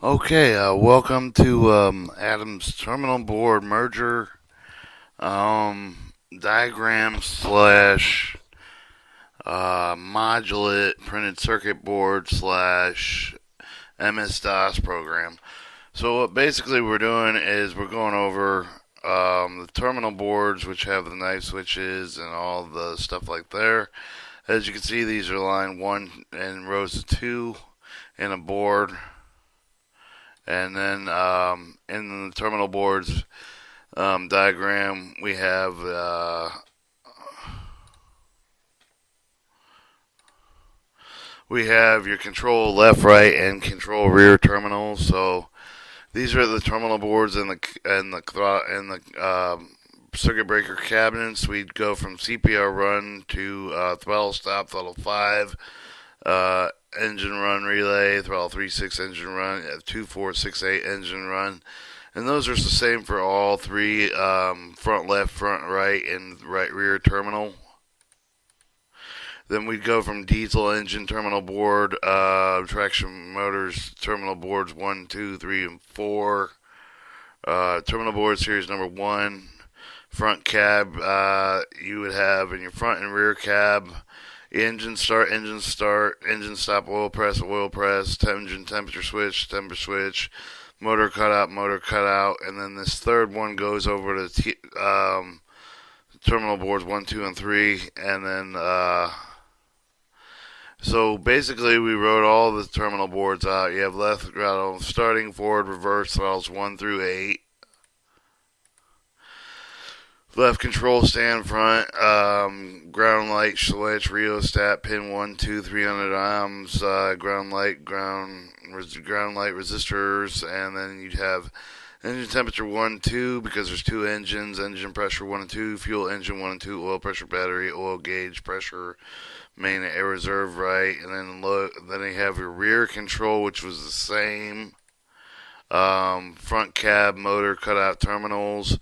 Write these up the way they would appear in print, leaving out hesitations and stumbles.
Okay, welcome to Adam's terminal board merger diagram slash modulate printed circuit board slash Msdos program. So what basically we're doing is we're going over the terminal boards, which have the knife switches and all the stuff like there. As you can see, these are line 1 and rows of 2 in a board. And then in the terminal boards diagram, we have your control left, right, and control rear terminals. So these are the terminal boards in the circuit breaker cabinets. We'd go from CPR run to throttle stop, throttle 5, engine run relay, throttle 3-6 engine run, 2-4-6-8 engine run. And those are the same for all three front left, front right, and right rear terminal. Then we'd go from diesel engine terminal board, traction motors terminal boards 1, 2, 3, and 4. Terminal board series number 1. Front cab, you would have in your front and rear cab engine start, engine stop, oil press, engine temperature switch, motor cutout, and then this third one goes over to terminal boards 1, 2, and 3, and then so basically we wrote all the terminal boards out. You have left throttle starting, forward, reverse throttles 1 through 8. Left control stand front, ground light switch, rheostat, pin 1, 2, 300 ohms, ground light resistors, and then you'd have engine temperature 1, 2, because there's two engines, engine pressure 1 and 2, fuel engine 1 and 2, oil pressure battery, oil gauge pressure, main air reserve right, and then you have your rear control, which was the same, front cab, motor cutout terminals,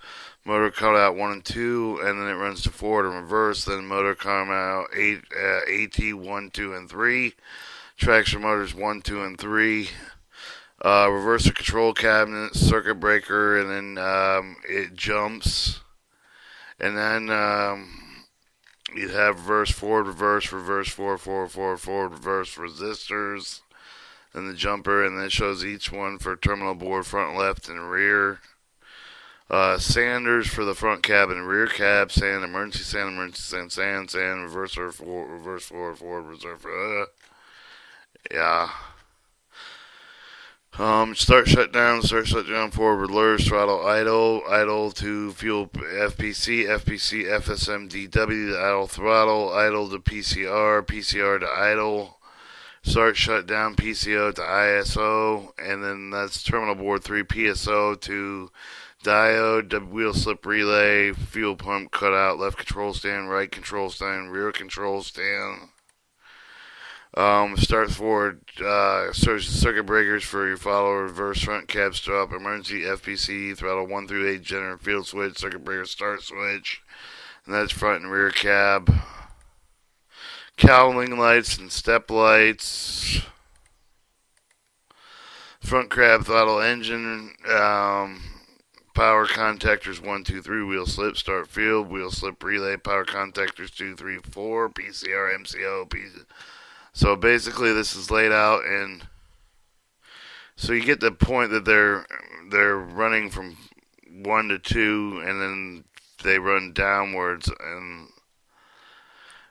motor cutout 1 and 2, and then it runs to forward and reverse, then motor cutout AT 1, 2, and 3, traction motors 1, 2, and 3, reverser control cabinet, circuit breaker, and then it jumps, and then you'd have reverse, forward, forward, reverse resistors, and the jumper, and then it shows each one for terminal board, front, left, and rear. Sanders for the front cab and rear cab, sand, emergency sand, reverse forward, reserve. Yeah. Start shutdown, forward, reverse, throttle, idle to fuel FPC, FSMDW to idle throttle, idle to PCR to idle, start shutdown, PCO to ISO, and then that's terminal board 3, PSO to diode, wheel slip relay, fuel pump cutout, left control stand, right control stand, rear control stand. Start forward, circuit breakers for your follow, reverse, front cab stop, emergency FPC, throttle 1 through 8, generator field switch, circuit breaker start switch, and that's front and rear cab. Cowling lights and step lights. Front cab throttle engine, power contactors 1, 2, 3, wheel slip, start field, wheel slip relay, power contactors 2, 3, 4, PCR, MCO, So basically this is laid out, and so you get the point that they're running from 1 to 2, and then they run downwards, and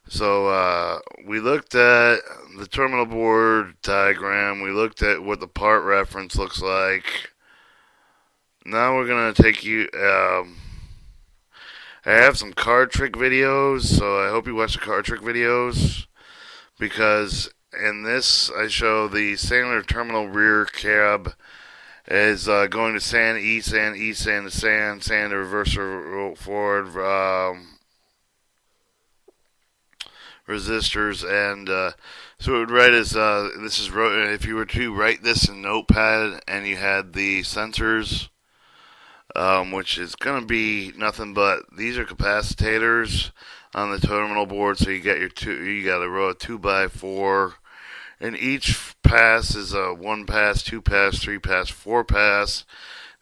so we looked at the terminal board diagram, we looked at what the part reference looks like. Now we're going to take you, I have some card trick videos, so I hope you watch the card trick videos, because in this I show the Sandler terminal rear cab is going to sand, sand to sand to reverser forward, resistors, and so it would write as, this is, if you were to write this in Notepad and you had the sensors, which is going to be nothing but these are capacitors on the terminal board. So you got a row of 2x4, and each pass is a 1 pass, 2 pass, 3 pass, 4 pass.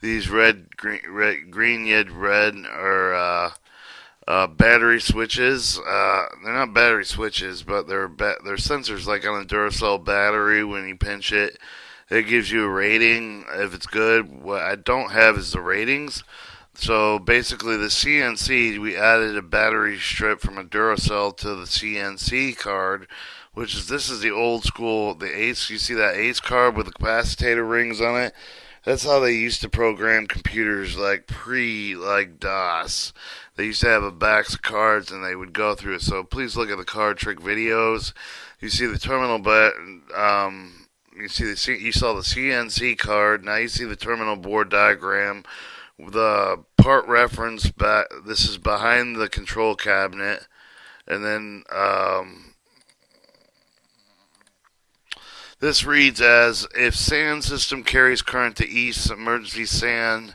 These green, red are battery switches. They're not battery switches, but they're sensors like on a Duracell battery. When you pinch it, it gives you a rating if it's good. What I don't have is the ratings. So basically, the CNC, we added a battery strip from a Duracell to the CNC card, which is, this is the old school, the Ace. You see that Ace card with the capacitor rings on it? That's how they used to program computers, like like DOS. They used to have a box of cards and they would go through it. So please look at the card trick videos. You see the terminal, but you saw the CNC card. Now you see the terminal board diagram. The part reference back. This is behind the control cabinet, and then this reads as, if SAN system carries current to emergency SAN,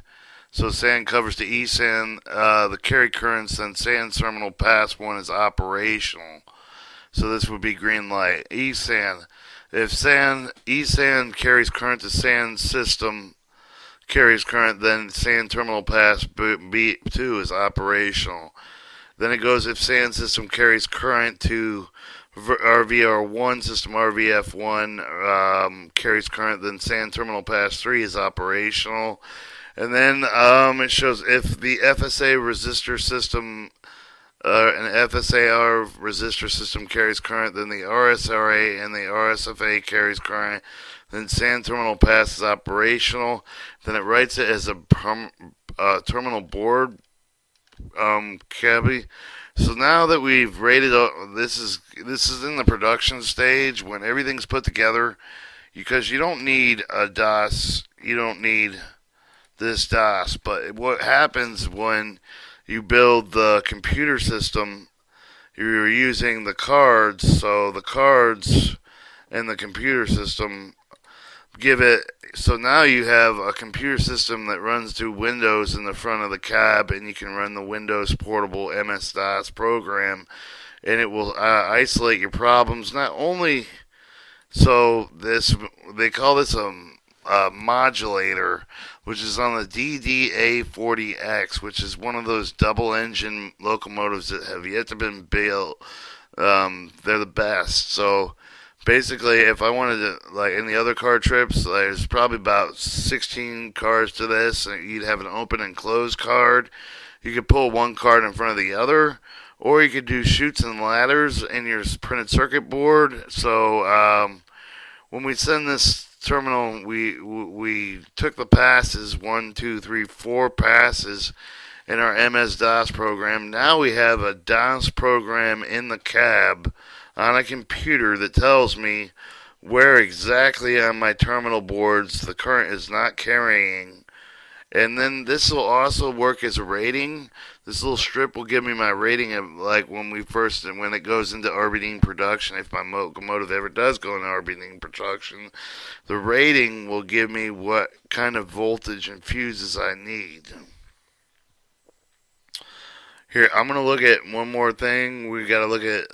so SAN covers the eSAN, the carry currents, then SAN terminal pass 1 is operational. So this would be green light. eSAN, if eSAN carries current to SAN system, carries current, then SAN terminal pass B2 is operational. Then it goes, if SAN system carries current to RVR1 system, RVF1 carries current, then SAN terminal pass 3 is operational. And then it shows if the FSA resistor system, an FSAR resistor system carries current, then the RSRA and the RSFA carries current, then SAN terminal pass is operational. Then it writes it as a terminal board cavity. So now that we've rated, this is in the production stage when everything's put together, because you don't need a DOS, you don't need this DOS. But what happens when you build the computer system, you're using the cards, so the cards and the computer system give it, so now you have a computer system that runs through Windows in the front of the cab, and you can run the Windows portable Msdos program, and it will isolate your problems. Not only, so they call this a modulator, which is on the DDA40X, which is one of those double engine locomotives that have yet to been built. They're the best. So basically, if I wanted to, like in the other card trips, there's probably about 16 cards to this, and you'd have an open and close card. You could pull one card in front of the other, or you could do chutes and ladders in your printed circuit board. So when we send this terminal, we took the passes, 1, 2, 3, 4 passes in our MS-DOS program. Now we have a DOS program in the cab on a computer that tells me where exactly on my terminal boards the current is not carrying. And then this will also work as a rating. This little strip will give me my rating of, like, when it goes into RBD production, if my locomotive ever does go into RBD production, the rating will give me what kind of voltage and fuses I need. Here, I'm going to look at one more thing. We got to look at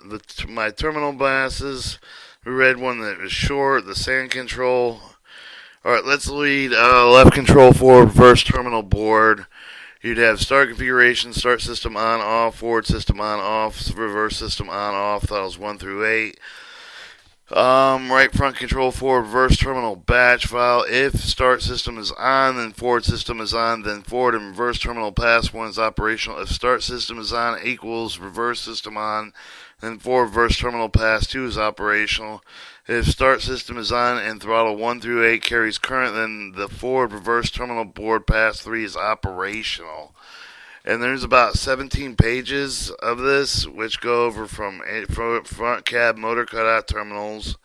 my terminal buses. We read one that was short, the SAN control. Alright, let's lead left control forward reverse terminal board. You'd have start configuration, start system on, off, forward system on, off, reverse system on, off, throttles 1 through 8. Right front control forward reverse terminal batch file. If start system is on, then forward system is on, then forward and reverse terminal pass 1 is operational. If start system is on equals reverse system on, then forward reverse terminal pass 2 is operational. If start system is on and throttle 1 through 8 carries current, then the forward reverse terminal board pass 3 is operational. And there's about 17 pages of this, which go over from front cab motor cutout terminals.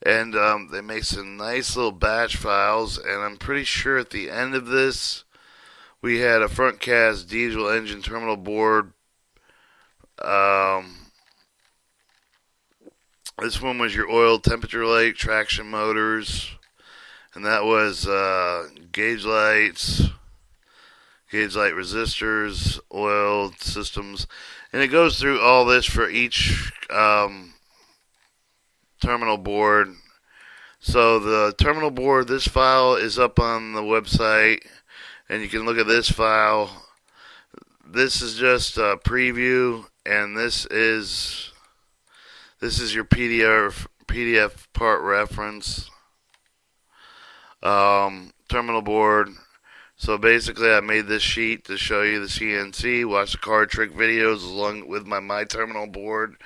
And they make some nice little batch files. And I'm pretty sure at the end of this, we had a front cast diesel engine terminal board. This one was your oil temperature light, traction motors, and that was gauge lights, gauge light resistors, oil systems, and it goes through all this for each terminal board So the terminal board, this file is up on the website, and you can look at this file. This is just a preview, and this is your PDF part reference. Terminal board. So basically, I made this sheet to show you the CNC. Watch the card trick videos along with my terminal board,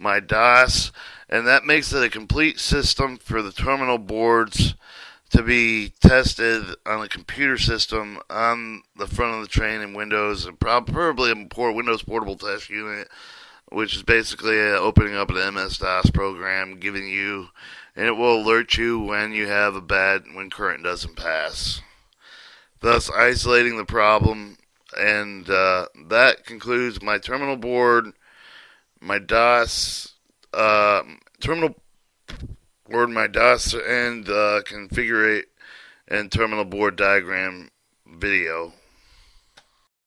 my DOS, and that makes it a complete system for the terminal boards to be tested on a computer system on the front of the train in Windows, and probably a Windows Portable Test Unit, which is basically opening up an MS-DOS program, giving you, and it will alert you when you have when current doesn't pass, thus isolating the problem. And that concludes my terminal board, my DOS, terminal board, my DOS, and configure it and terminal board diagram video.